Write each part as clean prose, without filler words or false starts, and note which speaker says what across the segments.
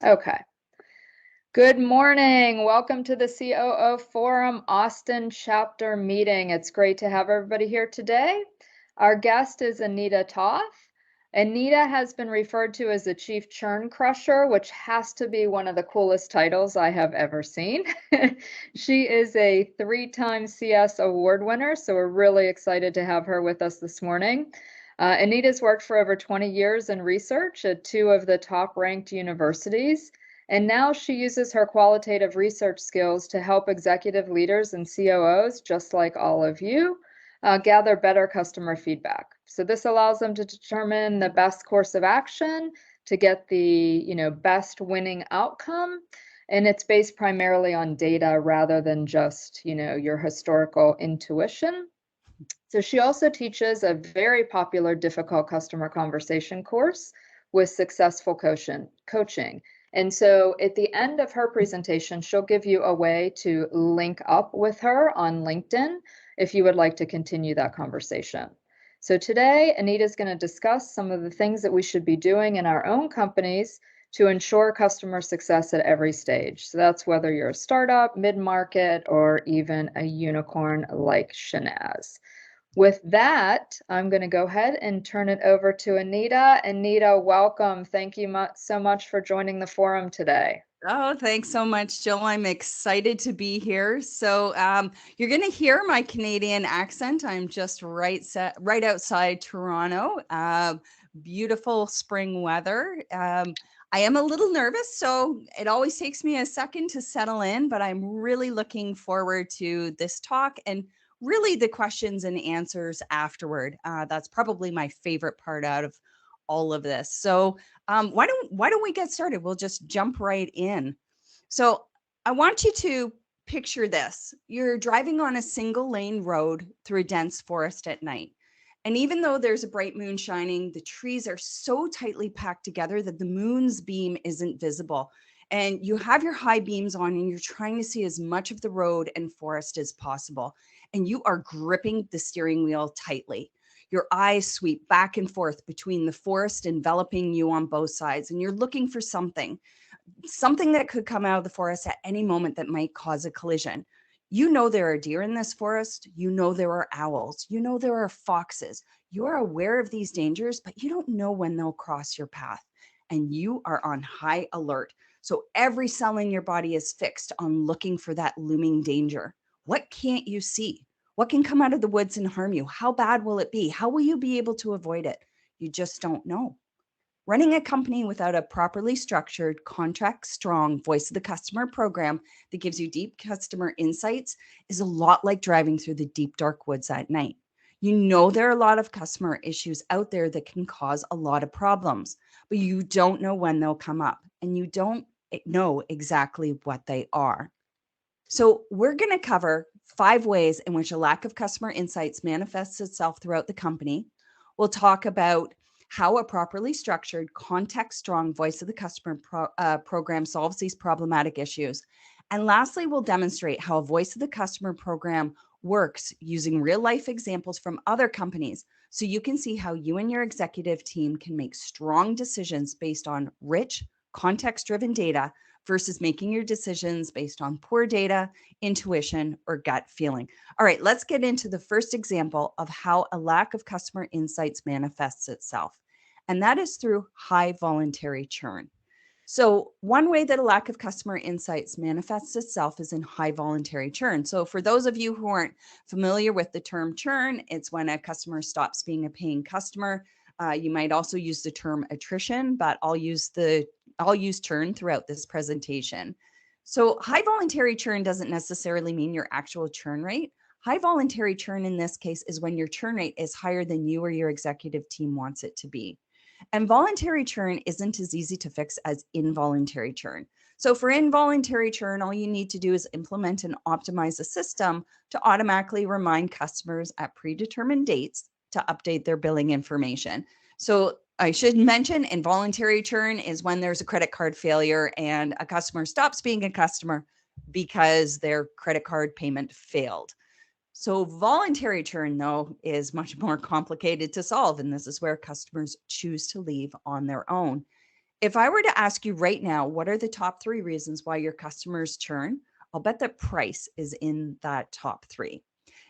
Speaker 1: Okay. Good morning. Welcome to the COO Forum Austin chapter meeting. It's great to have everybody here today. Our guest is Anita Toth. Anita has been referred to as the Chief Churn Crusher, which has to be one of the coolest titles I have ever seen. She is a 3-time CS award winner, so we're really excited to have her with us this morning. Anita's worked for over 20 years in research at 2 of the top-ranked universities. And now she uses her qualitative research skills to help executive leaders and COOs, just like all of you, gather better customer feedback. So this allows them to determine the best course of action to get the best winning outcome. And it's based primarily on data rather than just your historical intuition. So she also teaches a very popular difficult customer conversation course with successful coaching. And so at the end of her presentation, she'll give you a way to link up with her on LinkedIn if you would like to continue that conversation. So today, Anita's going to discuss some of the things that we should be doing in our own companies to ensure customer success at every stage. So that's whether you're a startup, mid-market, or even a unicorn like Shanaz. With that, I'm going to go ahead and turn it over to Anita. Anita, welcome. Thank you so much for joining the forum today.
Speaker 2: Oh, thanks so much, Jill. I'm excited to be here. So you're going to hear my Canadian accent. I'm just right outside Toronto. Beautiful spring weather. I am a little nervous, so it always takes me a second to settle in, but I'm really looking forward to this talk and really the questions and answers afterward. That's probably my favorite part out of all of this. So why don't we get started? We'll just jump right in. So I want you to picture this. You're driving on a single lane road through a dense forest at night. And even though there's a bright moon shining, the trees are so tightly packed together that the moon's beam isn't visible. And you have your high beams on and you're trying to see as much of the road and forest as possible. And you are gripping the steering wheel tightly. Your eyes sweep back and forth between the forest enveloping you on both sides, and you're looking for something that could come out of the forest at any moment that might cause a collision. You know there are deer in this forest. You know there are owls. You know there are foxes. You are aware of these dangers, but you don't know when they'll cross your path. And you are on high alert. So every cell in your body is fixed on looking for that looming danger. What can't you see? What can come out of the woods and harm you? How bad will it be? How will you be able to avoid it? You just don't know. Running a company without a properly structured, contract strong voice of the customer program that gives you deep customer insights is a lot like driving through the deep, dark woods at night. You know there are a lot of customer issues out there that can cause a lot of problems, but you don't know when they'll come up and you don't know exactly what they are. So, we're going to cover 5 ways in which a lack of customer insights manifests itself throughout the company. We'll talk about how a properly structured, context strong voice of the customer program solves these problematic issues. And lastly, we'll demonstrate how a voice of the customer program works using real life examples from other companies so you can see how you and your executive team can make strong decisions based on rich, context driven data versus making your decisions based on poor data, intuition, or gut feeling. All right, let's get into the first example of how a lack of customer insights manifests itself, and that is through high voluntary churn. So, one way that a lack of customer insights manifests itself is in high voluntary churn. So, for those of you who aren't familiar with the term churn, it's when a customer stops being a paying customer. You might also use the term attrition, but I'll use churn throughout this presentation. So, high voluntary churn doesn't necessarily mean your actual churn rate. High voluntary churn in this case is when your churn rate is higher than you or your executive team wants it to be. And voluntary churn isn't as easy to fix as involuntary churn. So for involuntary churn, all you need to do is implement and optimize a system to automatically remind customers at predetermined dates to update their billing information. So I should mention involuntary churn is when there's a credit card failure and a customer stops being a customer because their credit card payment failed. So, voluntary churn, though, is much more complicated to solve. And this is where customers choose to leave on their own. If I were to ask you right now, what are the top 3 reasons why your customers churn? I'll bet that price is in that top 3.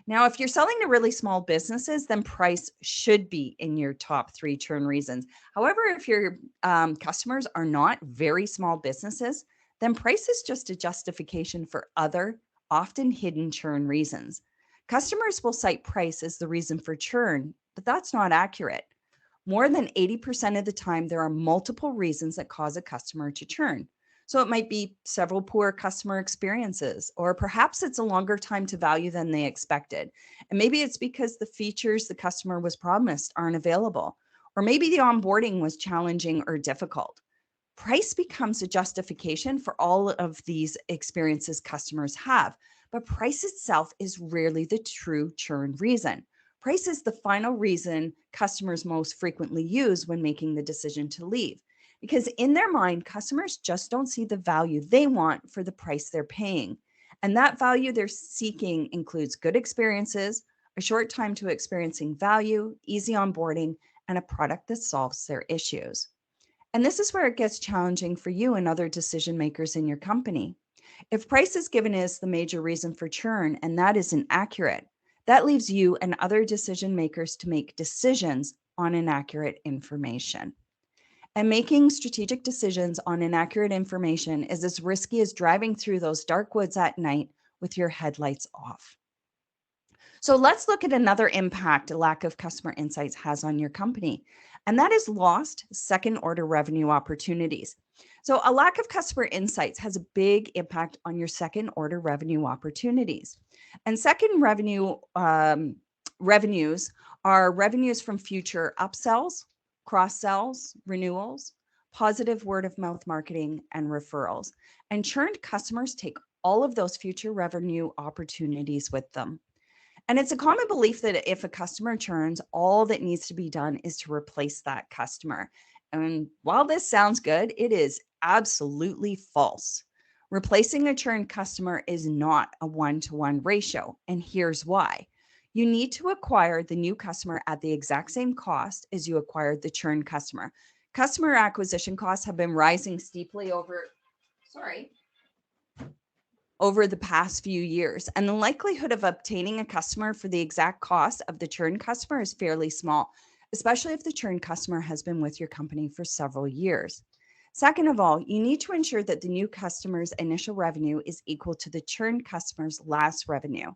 Speaker 2: Now, if you're selling to really small businesses, then price should be in your top 3 churn reasons. However, if your customers are not very small businesses, then price is just a justification for other, often hidden churn reasons. Customers will cite price as the reason for churn, but that's not accurate. More than 80% of the time, there are multiple reasons that cause a customer to churn. So it might be several poor customer experiences, or perhaps it's a longer time to value than they expected. And maybe it's because the features the customer was promised aren't available, or maybe the onboarding was challenging or difficult. Price becomes a justification for all of these experiences customers have, but price itself is rarely the true churn reason. Price is the final reason customers most frequently use when making the decision to leave, because in their mind, customers just don't see the value they want for the price they're paying. And that value they're seeking includes good experiences, a short time to experiencing value, easy onboarding, and a product that solves their issues. And this is where it gets challenging for you and other decision makers in your company. If price is given as the major reason for churn and that isn't accurate, that leaves you and other decision makers to make decisions on inaccurate information. And making strategic decisions on inaccurate information is as risky as driving through those dark woods at night with your headlights off. So let's look at another impact a lack of customer insights has on your company, and that is lost second order revenue opportunities. So a lack of customer insights has a big impact on your second order revenue opportunities. And second revenues are revenues from future upsells, cross sells, renewals, positive word of mouth marketing, and referrals. And churned customers take all of those future revenue opportunities with them. And it's a common belief that if a customer churns, all that needs to be done is to replace that customer. And while this sounds good, it is absolutely false. Replacing a churned customer is not a one-to-one ratio. And here's why. You need to acquire the new customer at the exact same cost as you acquired the churned customer. Customer acquisition costs have been rising steeply over the past few years, and the likelihood of obtaining a customer for the exact cost of the churn customer is fairly small, especially if the churn customer has been with your company for several years. Second of all, you need to ensure that the new customer's initial revenue is equal to the churn customer's last revenue.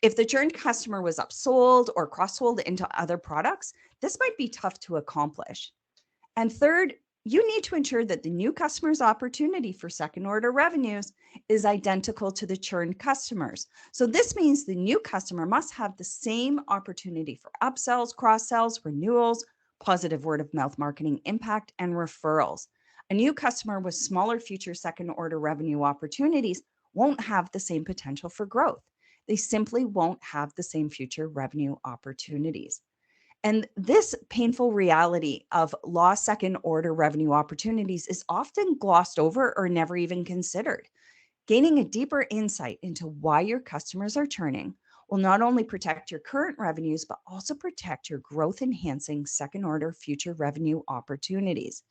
Speaker 2: If the churn customer was upsold or cross-sold into other products, this might be tough to accomplish. And third, you need to ensure that the new customer's opportunity for second order revenues is identical to the churned customers. So this means the new customer must have the same opportunity for upsells, cross-sells, renewals, positive word of mouth marketing impact, and referrals. A new customer with smaller future second order revenue opportunities won't have the same potential for growth. They simply won't have the same future revenue opportunities. And this painful reality of lost second order revenue opportunities is often glossed over or never even considered. Gaining a deeper insight into why your customers are churning will not only protect your current revenues, but also protect your growth enhancing second order future revenue opportunities.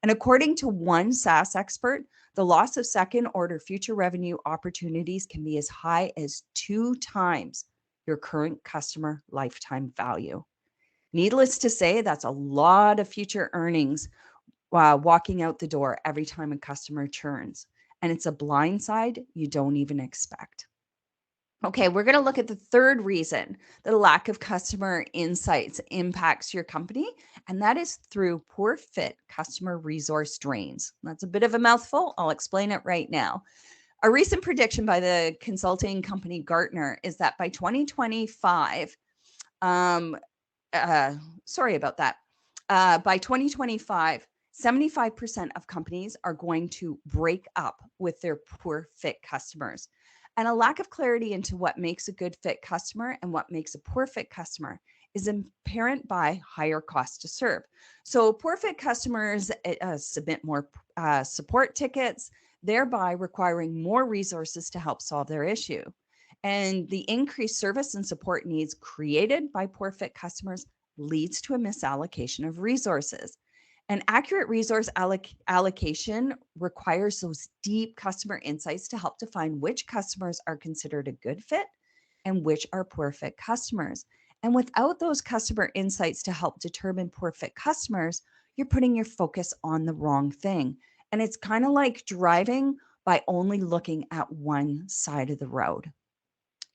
Speaker 2: And according to one SaaS expert, the loss of second order future revenue opportunities can be as high as 2 times your current customer lifetime value. Needless to say, that's a lot of future earnings walking out the door every time a customer churns. And it's a blind side you don't even expect. Okay, we're going to look at the third reason that a lack of customer insights impacts your company, and that is through poor fit customer resource drains. That's a bit of a mouthful. I'll explain it right now. A recent prediction by the consulting company Gartner is that by 2025, sorry about that. By 2025, 75% of companies are going to break up with their poor fit customers. And a lack of clarity into what makes a good fit customer and what makes a poor fit customer is apparent by higher cost to serve. So poor fit customers submit more support tickets, thereby requiring more resources to help solve their issue. And the increased service and support needs created by poor fit customers leads to a misallocation of resources. An accurate resource allocation requires those deep customer insights to help define which customers are considered a good fit and which are poor fit customers. And without those customer insights to help determine poor fit customers, you're putting your focus on the wrong thing. And it's kind of like driving by only looking at one side of the road.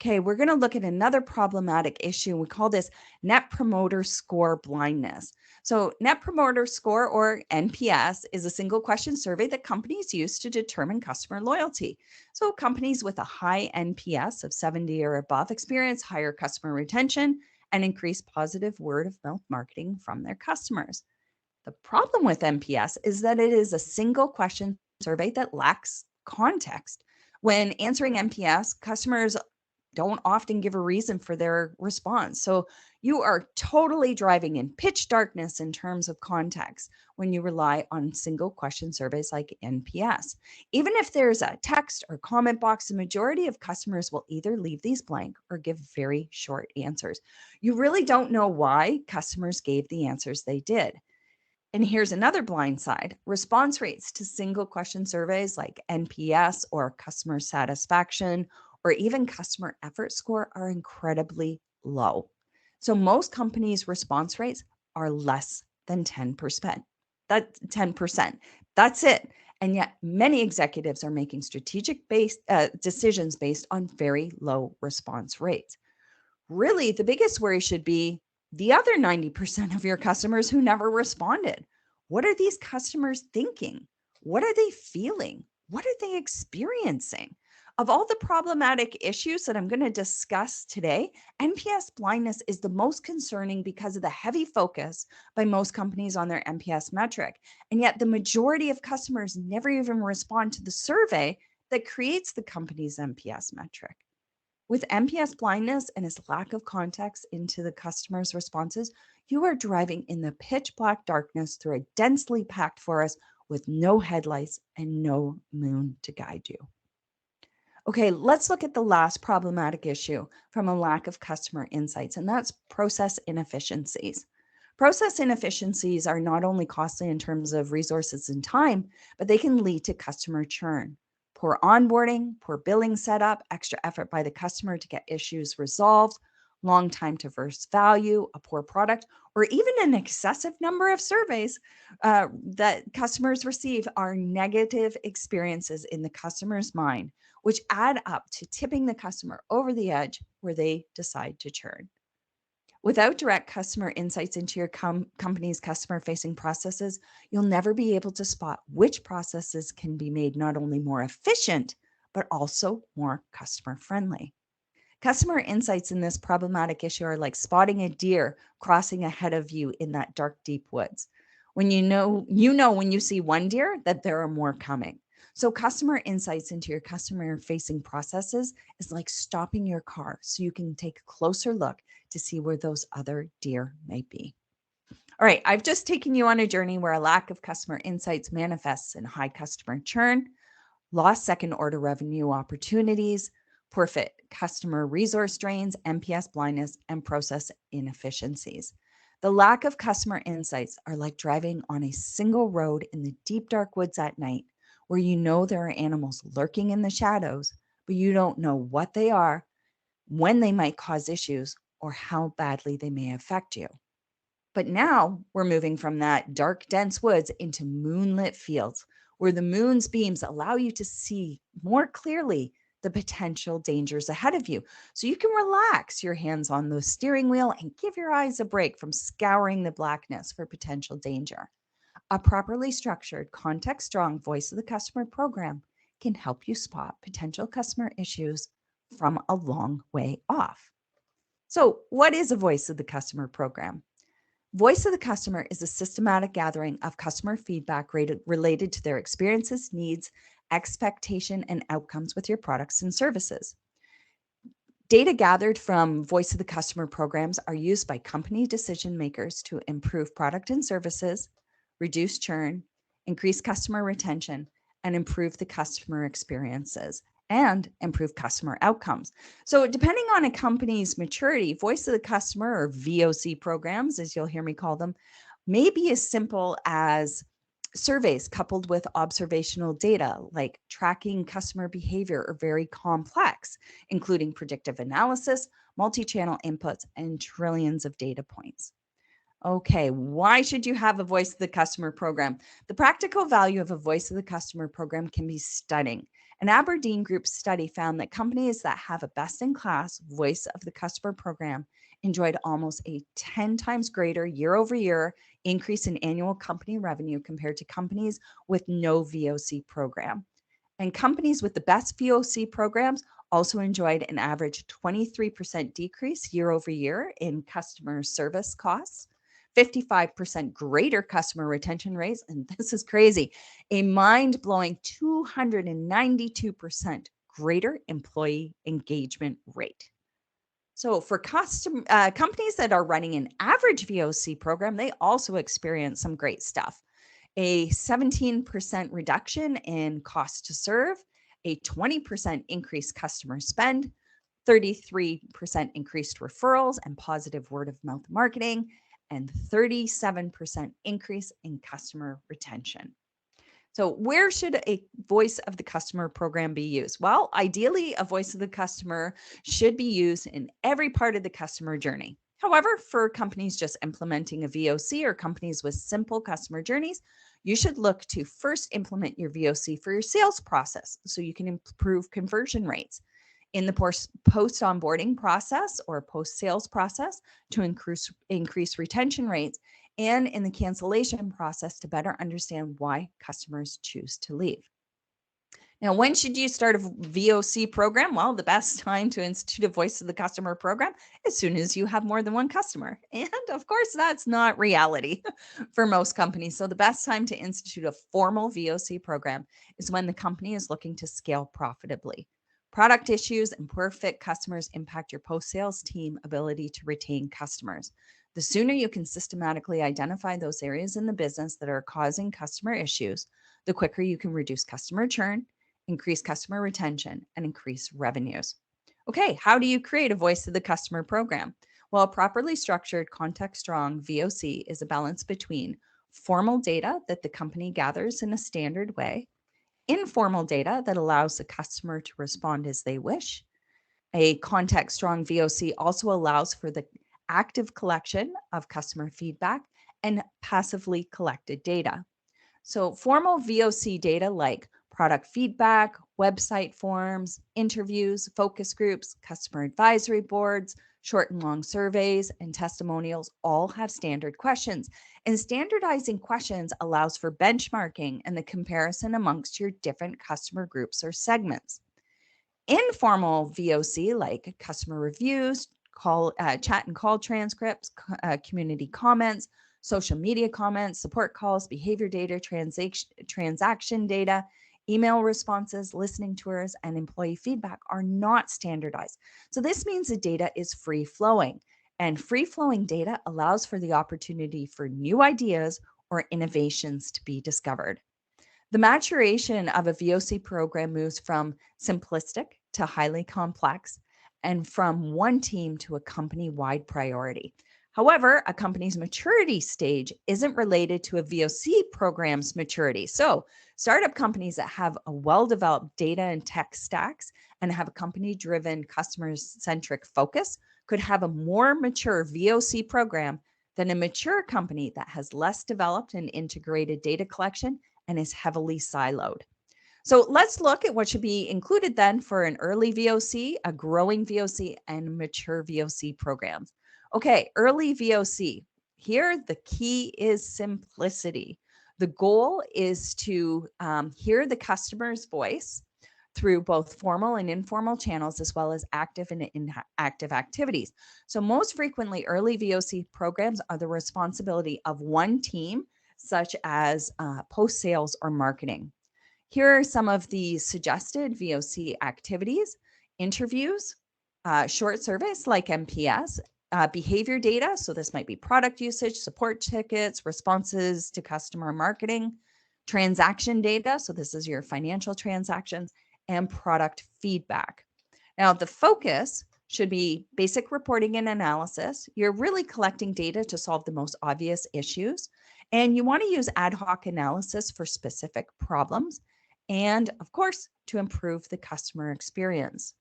Speaker 2: Okay, we're going to look at another problematic issue. We call this Net Promoter Score blindness. So, Net Promoter Score, or NPS, is a single question survey that companies use to determine customer loyalty. So, companies with a high NPS of 70 or above experience higher customer retention and increase positive word of mouth marketing from their customers. The problem with NPS is that it is a single question survey that lacks context. When answering NPS, customers don't often give a reason for their response. So you are totally driving in pitch darkness in terms of context when you rely on single question surveys like NPS. Even if there's a text or comment box, the majority of customers will either leave these blank or give very short answers. You really don't know why customers gave the answers they did. And here's another blind side. Response rates to single question surveys like NPS or customer satisfaction or even customer effort score are incredibly low. So most companies' response rates are less than 10%. That's 10%. That's it. And yet many executives are making strategic decisions based on very low response rates. Really, the biggest worry should be the other 90% of your customers who never responded. What are these customers thinking? What are they feeling? What are they experiencing? Of all the problematic issues that I'm going to discuss today, NPS blindness is the most concerning because of the heavy focus by most companies on their NPS metric. And yet the majority of customers never even respond to the survey that creates the company's NPS metric. With NPS blindness and its lack of context into the customer's responses, you are driving in the pitch black darkness through a densely packed forest with no headlights and no moon to guide you. Okay, let's look at the last problematic issue from a lack of customer insights, and that's process inefficiencies. Process inefficiencies are not only costly in terms of resources and time, but they can lead to customer churn. Poor onboarding, poor billing setup, extra effort by the customer to get issues resolved, long time to first value, a poor product, or even an excessive number of surveys that customers receive are negative experiences in the customer's mind, which add up to tipping the customer over the edge where they decide to churn. Without direct customer insights into your company's customer-facing processes, you'll never be able to spot which processes can be made not only more efficient, but also more customer-friendly. Customer insights in this problematic issue are like spotting a deer crossing ahead of you in that dark, deep woods. When you know when you see one deer that there are more coming. So customer insights into your customer-facing processes is like stopping your car so you can take a closer look to see where those other deer may be. All right, I've just taken you on a journey where a lack of customer insights manifests in high customer churn, lost second order revenue opportunities, poor fit customer resource drains, NPS blindness, and process inefficiencies. The lack of customer insights are like driving on a single road in the deep dark woods at night, where you know there are animals lurking in the shadows, but you don't know what they are, when they might cause issues, or how badly they may affect you. But now we're moving from that dark, dense woods into moonlit fields, where the moon's beams allow you to see more clearly the potential dangers ahead of you. So you can relax your hands on the steering wheel and give your eyes a break from scouring the blackness for potential danger. A properly structured, context-strong voice of the customer program can help you spot potential customer issues from a long way off. So, what is a voice of the customer program? Voice of the customer is a systematic gathering of customer feedback related to their experiences, needs, expectation, and outcomes with your products and services. Data gathered from Voice of the Customer programs are used by company decision makers to improve product and services, reduce churn, increase customer retention, and improve the customer experiences and improve customer outcomes. So depending on a company's maturity, Voice of the Customer, or VOC programs, as you'll hear me call them, may be as simple as surveys coupled with observational data like tracking customer behavior, or very complex, including predictive analysis, multi-channel inputs, and trillions of data points. Okay, why should you have a voice of the customer program? The practical value of a voice of the customer program can be stunning. An Aberdeen Group study found that companies that have a best-in-class voice of the customer program enjoyed almost a 10 times greater year-over-year increase in annual company revenue compared to companies with no VOC program. And companies with the best VOC programs also enjoyed an average 23% decrease year over year in customer service costs, 55% greater customer retention rates, and this is crazy, a mind-blowing 292% greater employee engagement rate. So for companies that are running an average VOC program, they also experience some great stuff. A 17% reduction in cost to serve, a 20% increased customer spend, 33% increased referrals and positive word of mouth marketing, and 37% increase in customer retention. So where should a voice of the customer program be used? Well, ideally, a voice of the customer should be used in every part of the customer journey. However, for companies just implementing a VOC or companies with simple customer journeys, you should look to first implement your VOC for your sales process so you can improve conversion rates. In the post-onboarding process or post-sales process to increase retention rates, and in the cancellation process to better understand why customers choose to leave. Now, when should you start a VOC program? Well, the best time to institute a voice of the customer program as soon as you have more than one customer. And of course, that's not reality for most companies. So the best time to institute a formal VOC program is when the company is looking to scale profitably. Product issues and poor fit customers impact your post-sales team ability to retain customers. The sooner you can systematically identify those areas in the business that are causing customer issues, the quicker you can reduce customer churn, increase customer retention, and increase revenues. Okay, how do you create a voice of the customer program? Well, a properly structured, context-strong VOC is a balance between formal data that the company gathers in a standard way, informal data that allows the customer to respond as they wish. A context-strong VOC also allows for the active collection of customer feedback and passively collected data. So formal VOC data like product feedback, website forms, interviews, focus groups, customer advisory boards, short and long surveys, and testimonials all have standard questions. And standardizing questions allows for benchmarking and the comparison amongst your different customer groups or segments. Informal VOC like customer reviews, chat and call transcripts, community comments, social media comments, support calls, behavior data, transaction data, email responses, listening tours, and employee feedback are not standardized. So this means the data is free flowing, and free flowing data allows for the opportunity for new ideas or innovations to be discovered. The maturation of a VOC program moves from simplistic to highly complex, and from one team to a company-wide priority. However, a company's maturity stage isn't related to a VOC program's maturity. So startup companies that have a well-developed data and tech stacks and have a company-driven, customer-centric focus could have a more mature VOC program than a mature company that has less developed and integrated data collection and is heavily siloed. So let's look at what should be included then for an early VOC, a growing VOC, and mature VOC programs. Okay, early VOC. Here, the key is simplicity. The goal is to hear the customer's voice through both formal and informal channels, as well as active and inactive activities. So most frequently, early VOC programs are the responsibility of one team, such as post-sales or marketing. Here are some of the suggested VOC activities: interviews, short surveys like NPS, behavior data. So this might be product usage, support tickets, responses to customer marketing, transaction data. So this is your financial transactions, and product feedback. Now the focus should be basic reporting and analysis. You're really collecting data to solve the most obvious issues. And you want to use ad hoc analysis for specific problems. And of course, to improve the customer experience.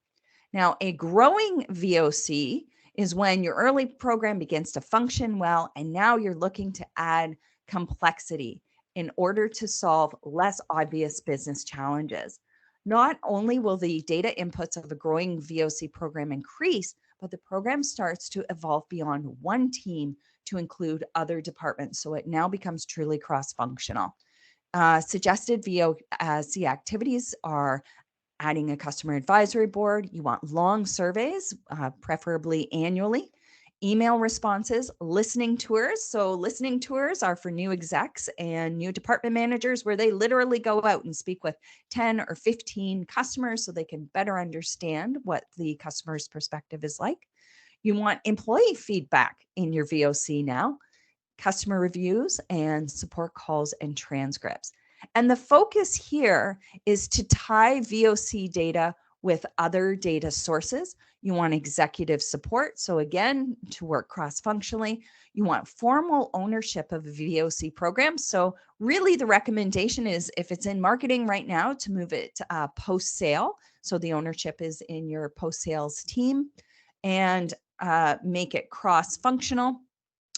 Speaker 2: Now, a growing VOC is when your early program begins to function well, and now you're looking to add complexity in order to solve less obvious business challenges. Not only will the data inputs of a growing VOC program increase, but the program starts to evolve beyond one team to include other departments. So it now becomes truly cross-functional. Suggested VOC activities are adding a customer advisory board. You want long surveys, preferably annually. Email responses, listening tours. So listening tours are for new execs and new department managers where they literally go out and speak with 10 or 15 customers so they can better understand what the customer's perspective is like. You want employee feedback in your VOC now, customer reviews and support calls and transcripts. And the focus here is to tie VOC data with other data sources. You want executive support. So again, to work cross-functionally, you want formal ownership of a VOC program. So really the recommendation is if it's in marketing right now to move it post-sale. So the ownership is in your post-sales team and make it cross-functional.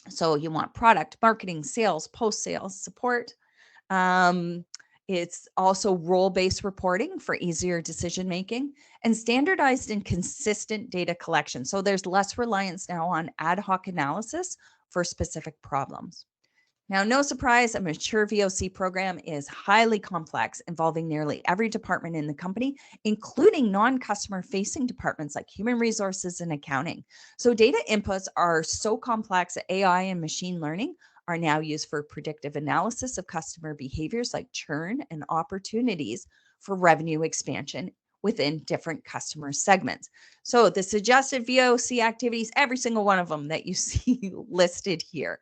Speaker 2: So you want product, marketing, sales, post-sales support. It's also role-based reporting for easier decision-making and standardized and consistent data collection. So there's less reliance now on ad hoc analysis for specific problems. Now, no surprise, a mature VOC program is highly complex, involving nearly every department in the company, including non-customer facing departments like human resources and accounting. So data inputs are so complex that AI and machine learning are now used for predictive analysis of customer behaviors like churn and opportunities for revenue expansion within different customer segments. So the suggested VOC activities, every single one of them that you see listed here.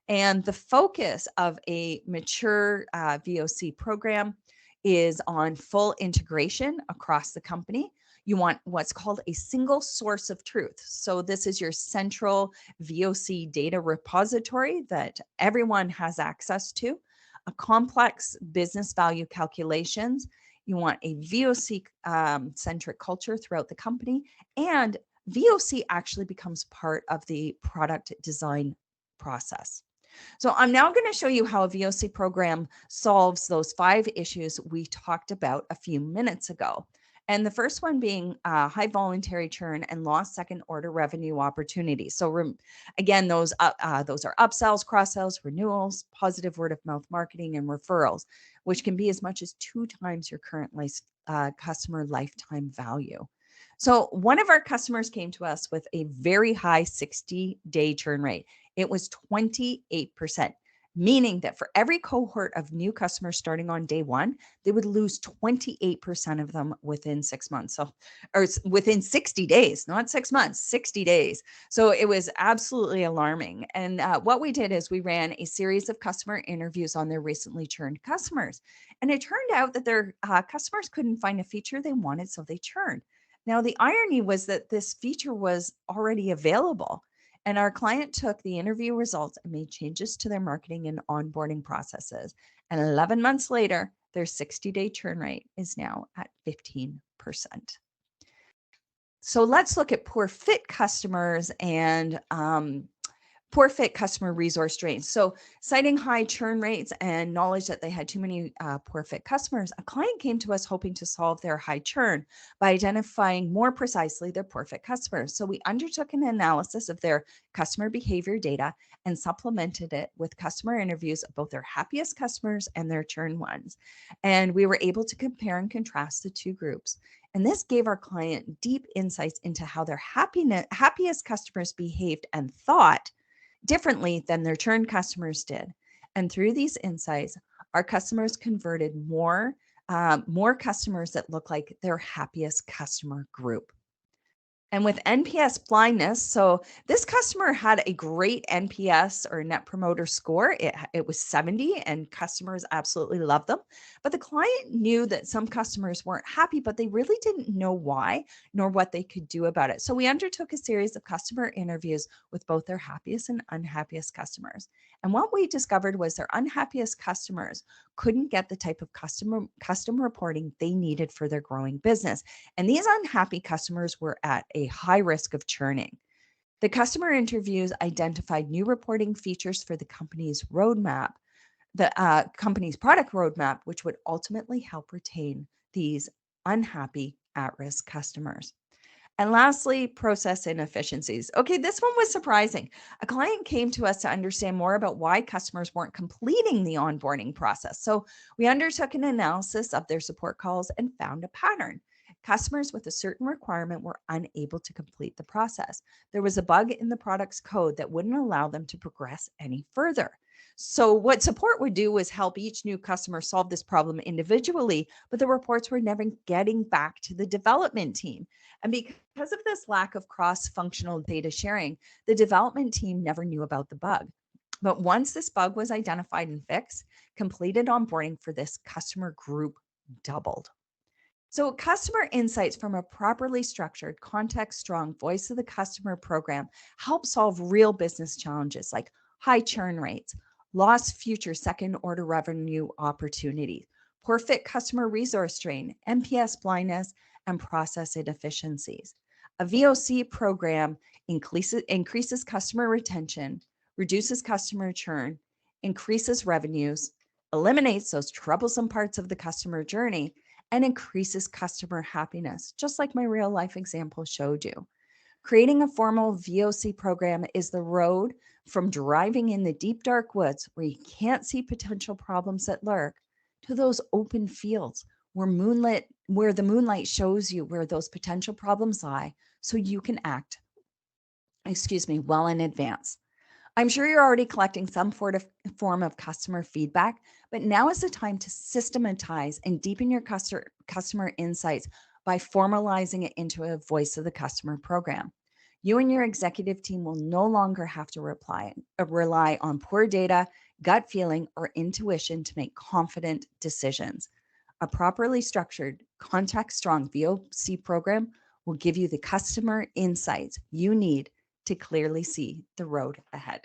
Speaker 2: And the focus of a mature VOC program is on full integration across the company. You want what's called a single source of truth. So this is your central VOC data repository that everyone has access to, a complex business value calculations. You want a VOC centric culture throughout the company, and VOC actually becomes part of the product design process. So I'm now going to show you how a VOC program solves those 5 issues we talked about a few minutes ago. And the first one being high voluntary churn and lost second order revenue opportunities. So again, those are upsells, cross-sells, renewals, positive word of mouth marketing, and referrals, which can be as much as 2 times your current customer lifetime value. So one of our customers came to us with a very high 60-day churn rate. It was 28%, meaning that for every cohort of new customers starting on day 1, they would lose 28% of them within 6 months. So, or within 60 days, not 6 months, 60 days. So it was absolutely alarming. And what we did is we ran a series of customer interviews on their recently churned customers. And it turned out that their customers couldn't find a feature they wanted, so they churned. Now, the irony was that this feature was already available. And our client took the interview results and made changes to their marketing and onboarding processes. And 11 months later, their 60-day churn rate is now at 15%. So let's look at poor fit customers and poor fit customer resource drains. So citing high churn rates and knowledge that they had too many poor fit customers, a client came to us hoping to solve their high churn by identifying more precisely their poor fit customers. So we undertook an analysis of their customer behavior data and supplemented it with customer interviews of both their happiest customers and their churn ones. And we were able to compare and contrast the 2 groups. And this gave our client deep insights into how their happiest customers behaved and thought differently than their churn customers did. And through these insights, our customers converted more customers that look like their happiest customer group. And with NPS blindness, so this customer had a great NPS or net promoter score. It was 70 and customers absolutely loved them. But the client knew that some customers weren't happy, but they really didn't know why nor what they could do about it. So we undertook a series of customer interviews with both their happiest and unhappiest customers. And what we discovered was their unhappiest customers couldn't get the type of custom reporting they needed for their growing business. And these unhappy customers were at a high risk of churning. The customer interviews identified new reporting features for the company's roadmap, the company's product roadmap, which would ultimately help retain these unhappy at-risk customers. And lastly, process inefficiencies. Okay, this one was surprising. A client came to us to understand more about why customers weren't completing the onboarding process. So we undertook an analysis of their support calls and found a pattern. Customers with a certain requirement were unable to complete the process. There was a bug in the product's code that wouldn't allow them to progress any further. So, what support would do was help each new customer solve this problem individually, but the reports were never getting back to the development team. And because of this lack of cross-functional data sharing, the development team never knew about the bug. But once this bug was identified and fixed, completed onboarding for this customer group doubled. So, customer insights from a properly structured, context strong voice of the customer program help solve real business challenges like high churn rates, lost future second order revenue opportunities, poor fit customer resource drain, NPS blindness, and process inefficiencies. A VOC program increases customer retention, reduces customer churn, increases revenues, eliminates those troublesome parts of the customer journey, and increases customer happiness, just like my real life example showed you. Creating a formal VOC program is the road from driving in the deep, dark woods where you can't see potential problems that lurk to those open fields where the moonlight shows you where those potential problems lie so you can act, well in advance. I'm sure you're already collecting some form of customer feedback, but now is the time to systematize and deepen your customer insights by formalizing it into a voice of the customer program. You and your executive team will no longer have to rely on poor data, gut feeling, or intuition to make confident decisions. A properly structured, context-strong VOC program will give you the customer insights you need to clearly see the road ahead.